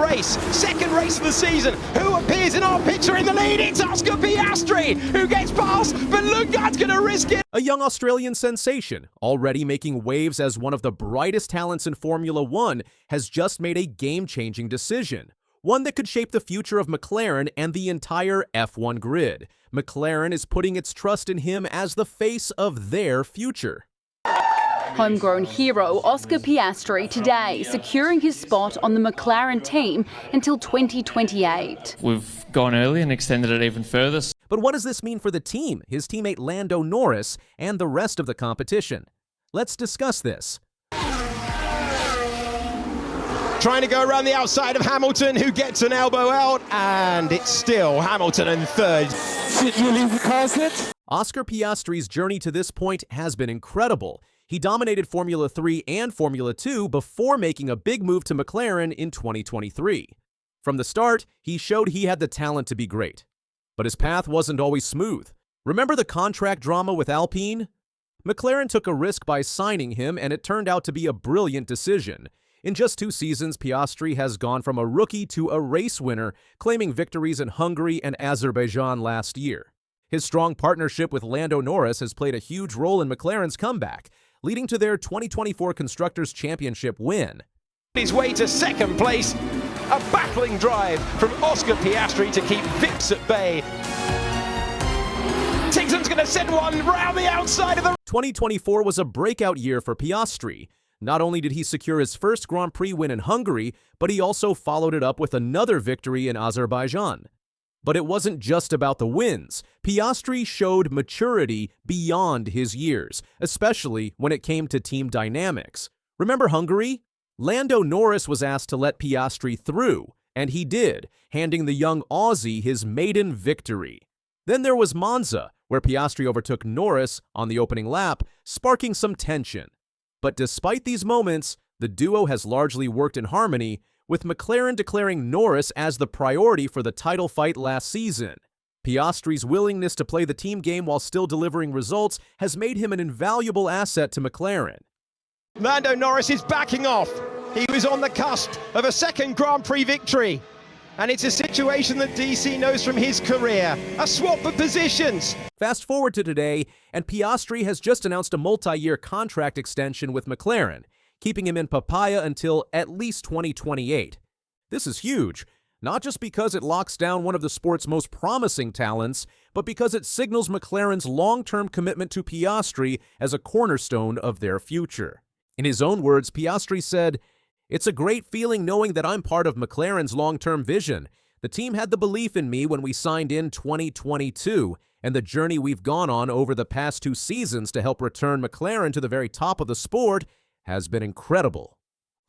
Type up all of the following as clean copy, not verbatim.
race, second race of the season. Who appears in our picture in the lead? It's Oscar Piastri, who gets past, but Lundgaard's going to risk it. A young Australian sensation, already making waves as one of the brightest talents in Formula One, has just made a game-changing decision. One that could shape the future of McLaren and the entire F1 grid. McLaren is putting its trust in him as the face of their future. Homegrown hero Oscar Piastri today securing his spot on the McLaren team until 2028. We've gone early and extended it even further. But what does this mean for the team, his teammate Lando Norris, and the rest of the competition? Let's discuss this. Trying to go around the outside of Hamilton, who gets an elbow out, and it's still Hamilton in third. Did you leave the car set? Oscar Piastri's journey to this point has been incredible. He dominated Formula 3 and Formula 2 before making a big move to McLaren in 2023. From the start, he showed he had the talent to be great. But his path wasn't always smooth. Remember the contract drama with Alpine? McLaren took a risk by signing him, and it turned out to be a brilliant decision. In just 2 seasons, Piastri has gone from a rookie to a race winner, claiming victories in Hungary and Azerbaijan last year. His strong partnership with Lando Norris has played a huge role in McLaren's comeback, leading to their 2024 Constructors' Championship win. His way to second place, a battling drive from Oscar Piastri to keep Vips at bay. Tiggson's going to send one round the outside of the... 2024 was a breakout year for Piastri. Not only did he secure his first Grand Prix win in Hungary, but he also followed it up with another victory in Azerbaijan. But it wasn't just about the wins. Piastri showed maturity beyond his years, especially when it came to team dynamics. Remember Hungary? Lando Norris was asked to let Piastri through, and he did, handing the young Aussie his maiden victory. Then there was Monza, where Piastri overtook Norris on the opening lap, sparking some tension. But despite these moments, the duo has largely worked in harmony, with McLaren declaring Norris as the priority for the title fight last season. Piastri's willingness to play the team game while still delivering results has made him an invaluable asset to McLaren. Lando Norris is backing off. He was on the cusp of a second Grand Prix victory. And it's a situation that DC knows from his career. A swap of positions. Fast forward to today, and Piastri has just announced a multi-year contract extension with McLaren, keeping him in papaya until at least 2028. This is huge, not just because it locks down one of the sport's most promising talents, but because it signals McLaren's long-term commitment to Piastri as a cornerstone of their future. In his own words, Piastri said, "It's a great feeling knowing that I'm part of McLaren's long-term vision. The team had the belief in me when we signed in 2022, and the journey we've gone on over the past 2 seasons to help return McLaren to the very top of the sport has been incredible."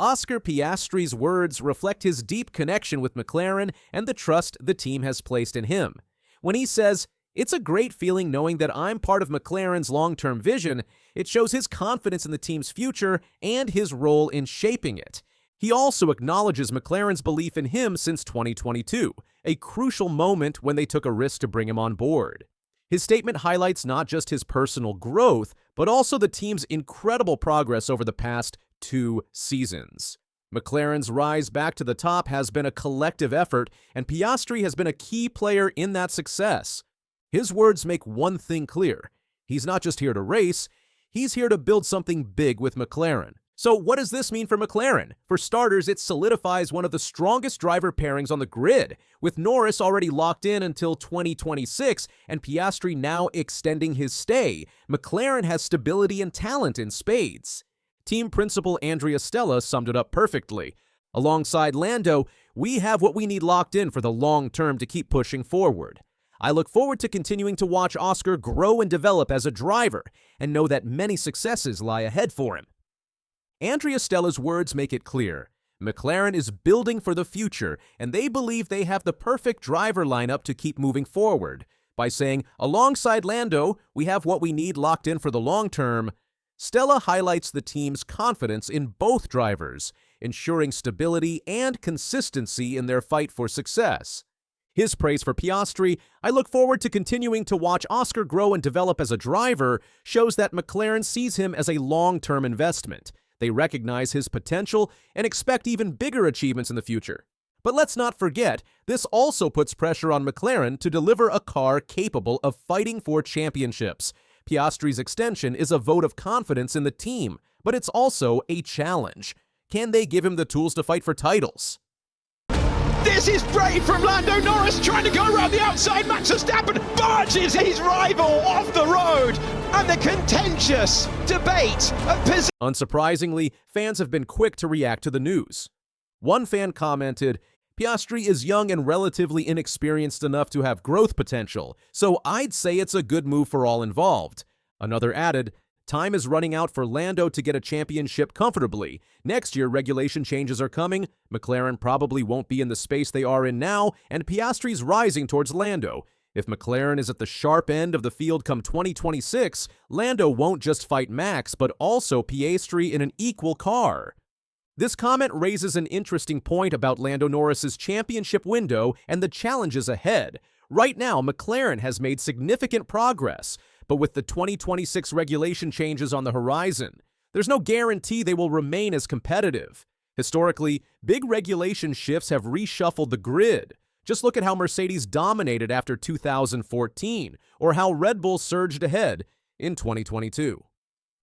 Oscar Piastri's words reflect his deep connection with McLaren and the trust the team has placed in him. When he says, "It's a great feeling knowing that I'm part of McLaren's long-term vision," it shows his confidence in the team's future and his role in shaping it. He also acknowledges McLaren's belief in him since 2022, a crucial moment when they took a risk to bring him on board. His statement highlights not just his personal growth, but also the team's incredible progress over the past 2 seasons. McLaren's rise back to the top has been a collective effort, and Piastri has been a key player in that success. His words make one thing clear. He's not just here to race, he's here to build something big with McLaren. So what does this mean for McLaren? For starters, it solidifies one of the strongest driver pairings on the grid, with Norris already locked in until 2026 and Piastri now extending his stay. McLaren has stability and talent in spades. Team principal Andrea Stella summed it up perfectly. Alongside Lando, we have what we need locked in for the long term to keep pushing forward. I look forward to continuing to watch Oscar grow and develop as a driver, and know that many successes lie ahead for him. Andrea Stella's words make it clear. McLaren is building for the future, and they believe they have the perfect driver lineup to keep moving forward. By saying, alongside Lando, we have what we need locked in for the long term, Stella highlights the team's confidence in both drivers, ensuring stability and consistency in their fight for success. His praise for Piastri, "I look forward to continuing to watch Oscar grow and develop as a driver," shows that McLaren sees him as a long-term investment. They recognize his potential and expect even bigger achievements in the future. But let's not forget, this also puts pressure on McLaren to deliver a car capable of fighting for championships. Piastri's extension is a vote of confidence in the team, but it's also a challenge. Can they give him the tools to fight for titles? This is brave from Lando. Norris trying to go around the outside. Max Verstappen barges his rival off the road. And the contentious debate of position. Unsurprisingly, fans have been quick to react to the news. One fan commented, "Piastri is young and relatively inexperienced enough to have growth potential, so I'd say it's a good move for all involved." Another added, "Time is running out for Lando to get a championship comfortably. Next year, regulation changes are coming. McLaren probably won't be in the space they are in now, and Piastri's rising towards Lando. If McLaren is at the sharp end of the field come 2026, Lando won't just fight Max, but also Piastri in an equal car." This comment raises an interesting point about Lando Norris's championship window and the challenges ahead. Right now, McLaren has made significant progress, but with the 2026 regulation changes on the horizon, there's no guarantee they will remain as competitive. Historically, big regulation shifts have reshuffled the grid. Just look at how Mercedes dominated after 2014, or how Red Bull surged ahead in 2022.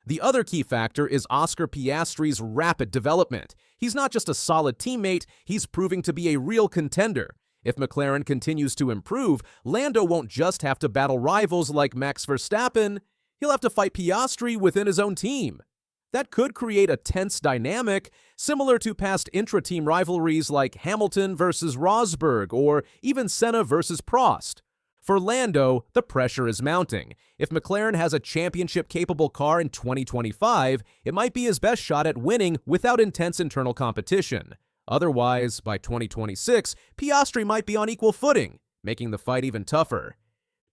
The other key factor is Oscar Piastri's rapid development. He's not just a solid teammate, he's proving to be a real contender. If McLaren continues to improve, Lando won't just have to battle rivals like Max Verstappen, he'll have to fight Piastri within his own team. That could create a tense dynamic, similar to past intra-team rivalries like Hamilton versus Rosberg or even Senna versus Prost. For Lando, the pressure is mounting. If McLaren has a championship-capable car in 2025, it might be his best shot at winning without intense internal competition. Otherwise, by 2026, Piastri might be on equal footing, making the fight even tougher.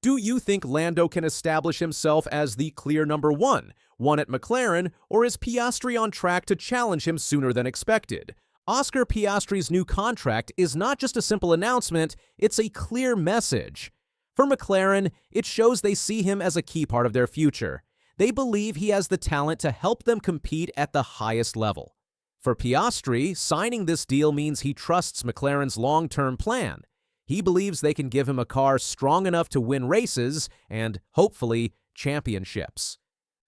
Do you think Lando can establish himself as the clear number one at McLaren, or is Piastri on track to challenge him sooner than expected? Oscar Piastri's new contract is not just a simple announcement, it's a clear message. For McLaren, it shows they see him as a key part of their future. They believe he has the talent to help them compete at the highest level. For Piastri, signing this deal means he trusts McLaren's long-term plan. He believes they can give him a car strong enough to win races and, hopefully, championships.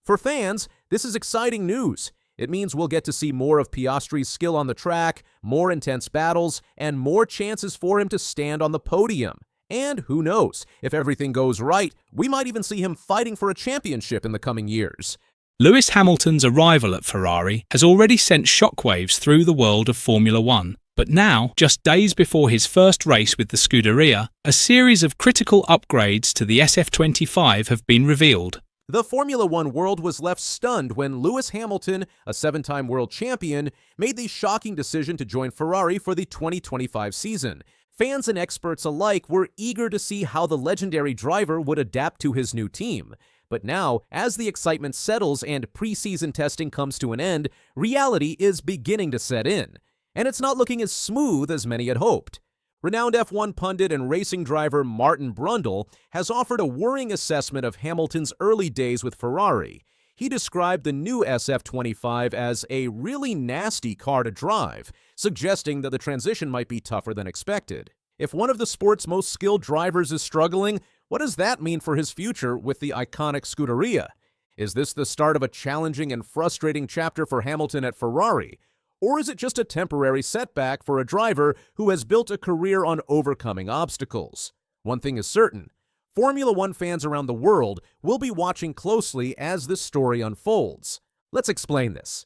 For fans, this is exciting news. It means we'll get to see more of Piastri's skill on the track, more intense battles, and more chances for him to stand on the podium. And who knows, if everything goes right, we might even see him fighting for a championship in the coming years. Lewis Hamilton's arrival at Ferrari has already sent shockwaves through the world of Formula One. But now, just days before his first race with the Scuderia, a series of critical upgrades to the SF25 have been revealed. The Formula One world was left stunned when Lewis Hamilton, a 7-time world champion, made the shocking decision to join Ferrari for the 2025 season. Fans and experts alike were eager to see how the legendary driver would adapt to his new team. But now, as the excitement settles and preseason testing comes to an end, reality is beginning to set in. And it's not looking as smooth as many had hoped. Renowned F1 pundit and racing driver Martin Brundle has offered a worrying assessment of Hamilton's early days with Ferrari. He described the new SF25 as a really nasty car to drive, suggesting that the transition might be tougher than expected. If one of the sport's most skilled drivers is struggling, what does that mean for his future with the iconic Scuderia? Is this the start of a challenging and frustrating chapter for Hamilton at Ferrari? Or is it just a temporary setback for a driver who has built a career on overcoming obstacles? One thing is certain, Formula One fans around the world will be watching closely as this story unfolds. Let's explain this.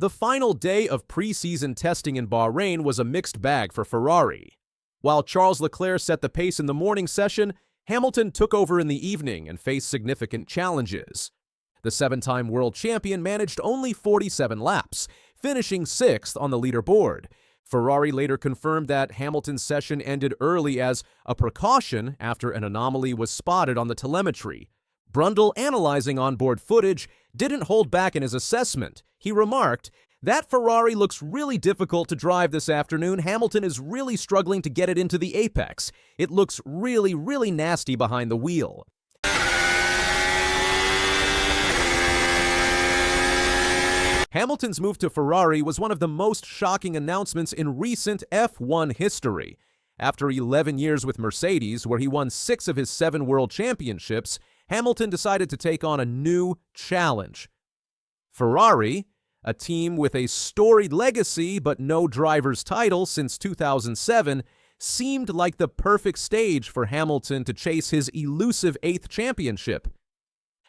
The final day of preseason testing in Bahrain was a mixed bag for Ferrari. While Charles Leclerc set the pace in the morning session, Hamilton took over in the evening and faced significant challenges. The 7-time world champion managed only 47 laps, finishing 6th on the leaderboard. Ferrari later confirmed that Hamilton's session ended early as a precaution after an anomaly was spotted on the telemetry. Brundle, analyzing onboard footage, didn't hold back in his assessment. He remarked, "That Ferrari looks really difficult to drive this afternoon. Hamilton is really struggling to get it into the apex. It looks really nasty behind the wheel." Hamilton's move to Ferrari was one of the most shocking announcements in recent F1 history. After 11 years with Mercedes, where he won 6 of his 7 world championships, Hamilton decided to take on a new challenge. Ferrari, a team with a storied legacy but no driver's title since 2007, seemed like the perfect stage for Hamilton to chase his elusive 8th championship.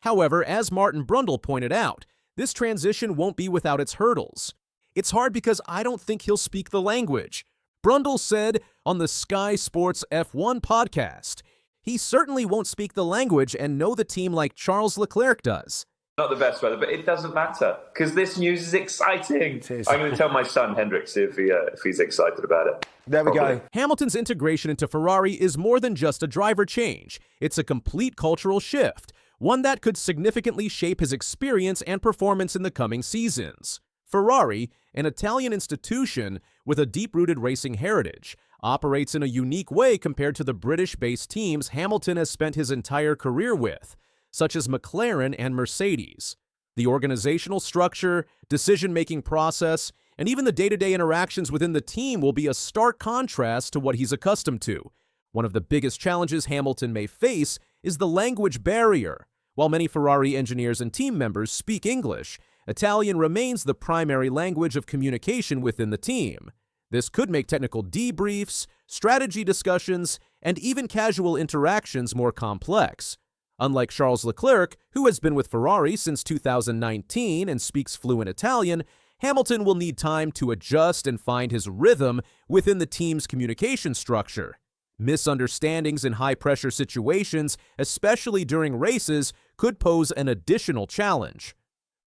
However, as Martin Brundle pointed out, this transition won't be without its hurdles. It's hard because I don't think he'll speak the language. Brundle said on the Sky Sports F1 podcast, he certainly won't speak the language and know the team like Charles Leclerc does. Not the best weather, but it doesn't matter because this news is exciting. I'm going to tell my son Hendrik, see if he's excited about it. There we go. Hamilton's integration into Ferrari is more than just a driver change. It's a complete cultural shift, one that could significantly shape his experience and performance in the coming seasons. Ferrari, an Italian institution with a deep-rooted racing heritage, operates in a unique way compared to the British-based teams Hamilton has spent his entire career with, such as McLaren and Mercedes. The organizational structure, decision-making process, and even the day-to-day interactions within the team will be a stark contrast to what he's accustomed to. One of the biggest challenges Hamilton may face is the language barrier. While many Ferrari engineers and team members speak English, Italian remains the primary language of communication within the team. This could make technical debriefs, strategy discussions, and even casual interactions more complex. Unlike Charles Leclerc, who has been with Ferrari since 2019 and speaks fluent Italian, Hamilton will need time to adjust and find his rhythm within the team's communication structure. Misunderstandings in high-pressure situations, especially during races, could pose an additional challenge.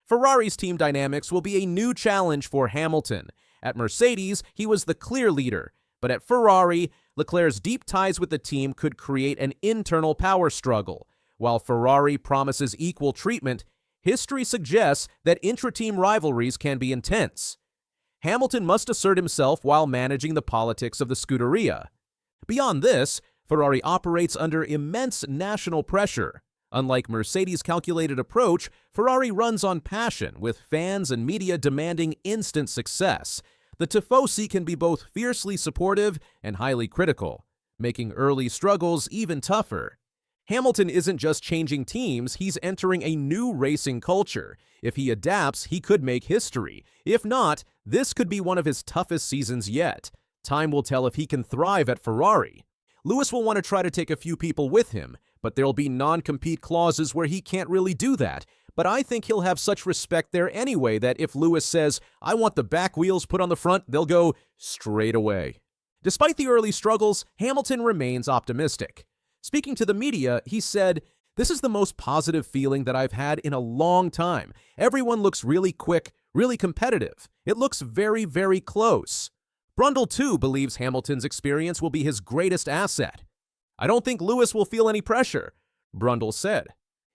Ferrari's team dynamics will be a new challenge for Hamilton. At Mercedes, he was the clear leader, but at Ferrari, Leclerc's deep ties with the team could create an internal power struggle. While Ferrari promises equal treatment, history suggests that intra-team rivalries can be intense. Hamilton must assert himself while managing the politics of the Scuderia. Beyond this, Ferrari operates under immense national pressure. Unlike Mercedes' calculated approach, Ferrari runs on passion, with fans and media demanding instant success. The Tifosi can be both fiercely supportive and highly critical, making early struggles even tougher. Hamilton isn't just changing teams, he's entering a new racing culture. If he adapts, he could make history. If not, this could be one of his toughest seasons yet. Time will tell if he can thrive at Ferrari. Lewis will want to try to take a few people with him, but there'll be non-compete clauses where he can't really do that. But I think he'll have such respect there anyway that if Lewis says, "I want the back wheels put on the front," they'll go straight away. Despite the early struggles, Hamilton remains optimistic. Speaking to the media, he said, "This is the most positive feeling that I've had in a long time. Everyone looks really quick, really competitive. It looks very, very close." Brundle, too, believes Hamilton's experience will be his greatest asset. "I don't think Lewis will feel any pressure," Brundle said.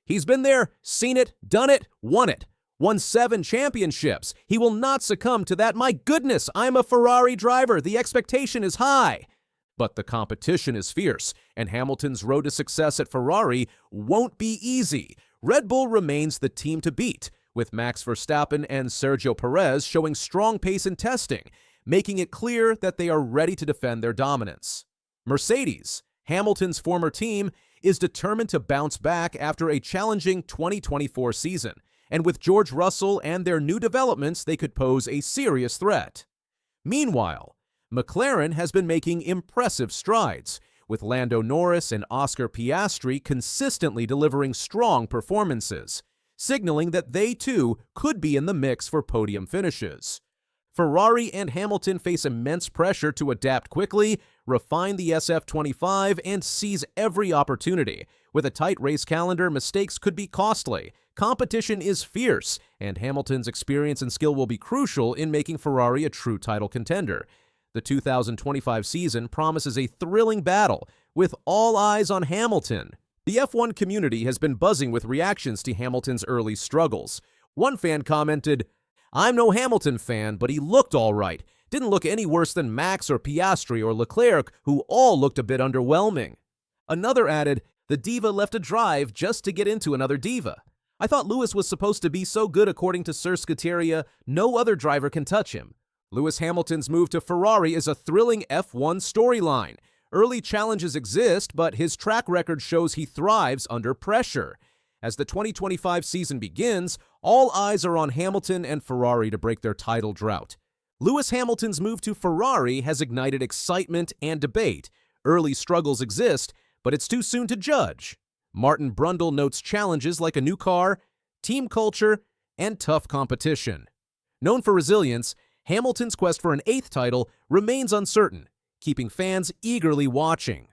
"He's been there, seen it, done it, won it. Won 7 championships. He will not succumb to that. My goodness, I'm a Ferrari driver. The expectation is high." But the competition is fierce, and Hamilton's road to success at Ferrari won't be easy. Red Bull remains the team to beat, with Max Verstappen and Sergio Perez showing strong pace in testing, making it clear that they are ready to defend their dominance. Mercedes, Hamilton's former team, is determined to bounce back after a challenging 2024 season, and with George Russell and their new developments, they could pose a serious threat. Meanwhile, McLaren has been making impressive strides, with Lando Norris and Oscar Piastri consistently delivering strong performances, signaling that they too could be in the mix for podium finishes. Ferrari and Hamilton face immense pressure to adapt quickly, refine the SF25, and seize every opportunity. With a tight race calendar, mistakes could be costly. Competition is fierce, and Hamilton's experience and skill will be crucial in making Ferrari a true title contender. The 2025 season promises a thrilling battle, with all eyes on Hamilton. The F1 community has been buzzing with reactions to Hamilton's early struggles. One fan commented, "I'm no Hamilton fan, but he looked all right. Didn't look any worse than Max or Piastri or Leclerc, who all looked a bit underwhelming." Another added, "The diva left a drive just to get into another diva." I thought Lewis was supposed to be so good according to Sir Scuderia, no other driver can touch him. Lewis Hamilton's move to Ferrari is a thrilling F1 storyline. Early challenges exist, but his track record shows he thrives under pressure. As the 2025 season begins, all eyes are on Hamilton and Ferrari to break their title drought. Lewis Hamilton's move to Ferrari has ignited excitement and debate. Early struggles exist, but it's too soon to judge. Martin Brundle notes challenges like a new car, team culture, and tough competition. Known for resilience, Hamilton's quest for an 8th title remains uncertain, keeping fans eagerly watching.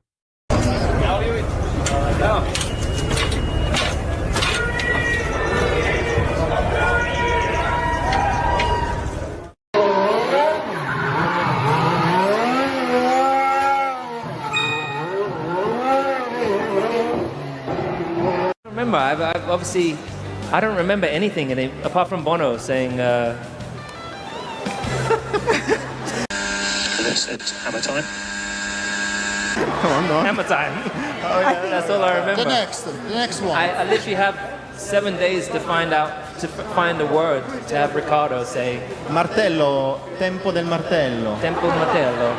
I've obviously, I don't remember anything in it, apart from Bono saying, This it's hammer time. Come on, go on. Hammer time. Oh, yeah. That's all I remember. The next one. I literally have 7 days to find the word to have Ricciardo say Martello, tempo del martello. Tempo del martello.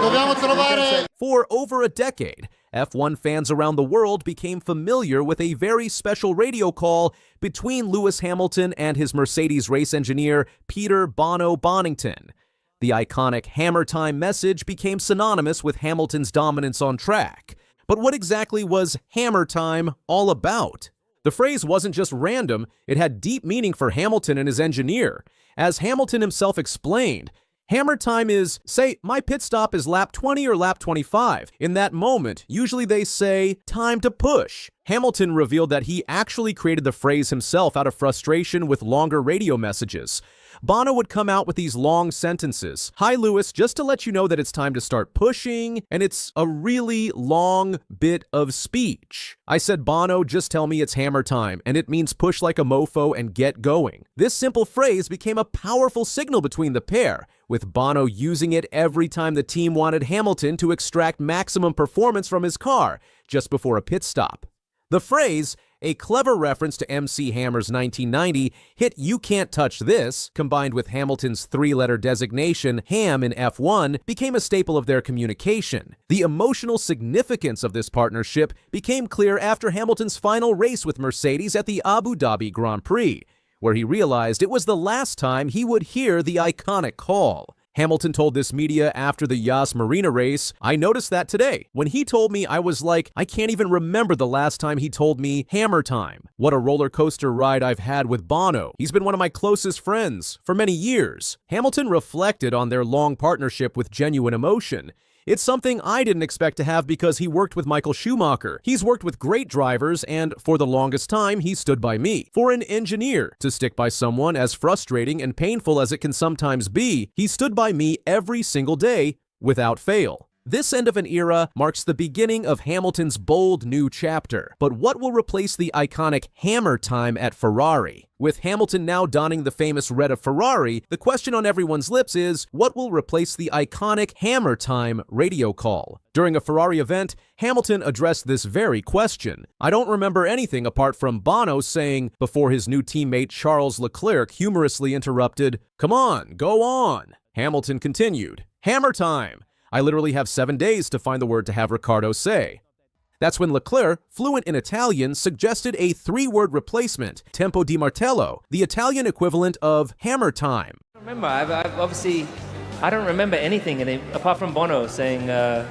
Dobbiamo trovare. For over a decade, F1 fans around the world became familiar with a very special radio call between Lewis Hamilton and his Mercedes race engineer, Peter Bono Bonington. The iconic hammer time message became synonymous with Hamilton's dominance on track. But what exactly was hammer time all about? The phrase wasn't just random, it had deep meaning for Hamilton and his engineer. As Hamilton himself explained, hammer time is, say, my pit stop is lap 20 or lap 25. In that moment, usually they say, time to push. Hamilton revealed that he actually created the phrase himself out of frustration with longer radio messages. Bono would come out with these long sentences. Hi, Lewis, just to let you know that it's time to start pushing, and it's a really long bit of speech. I said, Bono, just tell me it's hammer time, and it means push like a mofo and get going. This simple phrase became a powerful signal between the pair, with Bono using it every time the team wanted Hamilton to extract maximum performance from his car, just before a pit stop. The phrase, a clever reference to MC Hammer's 1990 hit You Can't Touch This, combined with Hamilton's 3-letter designation, Ham in F1, became a staple of their communication. The emotional significance of this partnership became clear after Hamilton's final race with Mercedes at the Abu Dhabi Grand Prix, where he realized it was the last time he would hear the iconic call. Hamilton told this media after the Yas Marina race, I noticed that today. When he told me, I was like, I can't even remember the last time he told me hammer time. What a roller coaster ride I've had with Bono. He's been one of my closest friends for many years. Hamilton reflected on their long partnership with genuine emotion. It's something I didn't expect to have because he worked with Michael Schumacher. He's worked with great drivers, and for the longest time, he stood by me. For an engineer to stick by someone as frustrating and painful as it can sometimes be, he stood by me every single day without fail. This end of an era marks the beginning of Hamilton's bold new chapter. But what will replace the iconic hammer time at Ferrari? With Hamilton now donning the famous red of Ferrari, the question on everyone's lips is, what will replace the iconic hammer time radio call? During a Ferrari event, Hamilton addressed this very question. I don't remember anything apart from Bono saying, before his new teammate Charles Leclerc humorously interrupted, "Come on, go on." Hamilton continued, "Hammer time. I literally have 7 days to find the word to have Ricciardo say." That's when Leclerc, fluent in Italian, suggested a 3-word replacement, tempo di martello, the Italian equivalent of hammer time. I remember, I've obviously, I don't remember anything in it, apart from Bono saying, Come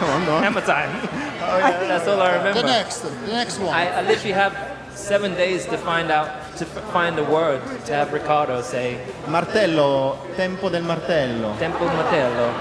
on, go on. Hammer time. Oh, yeah. That's all I remember. The next one. I literally have 7 days to find the word to have Ricciardo say Martello, tempo del martello. Tempo del martello.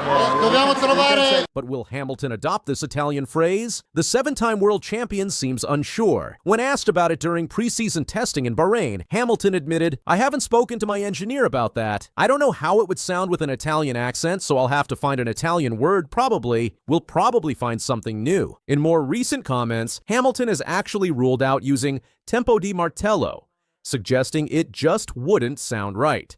Dobbiamo trovare. But will Hamilton adopt this Italian phrase? The 7-time world champion seems unsure. When asked about it during preseason testing in Bahrain, Hamilton admitted, I haven't spoken to my engineer about that. I don't know how it would sound with an Italian accent, so I'll have to find an Italian word probably. We'll probably find something new. In more recent comments, Hamilton has actually ruled out using tempo di martello, suggesting it just wouldn't sound right.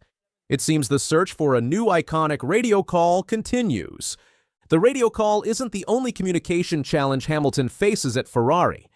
It seems the search for a new iconic radio call continues. The radio call isn't the only communication challenge Hamilton faces at Ferrari.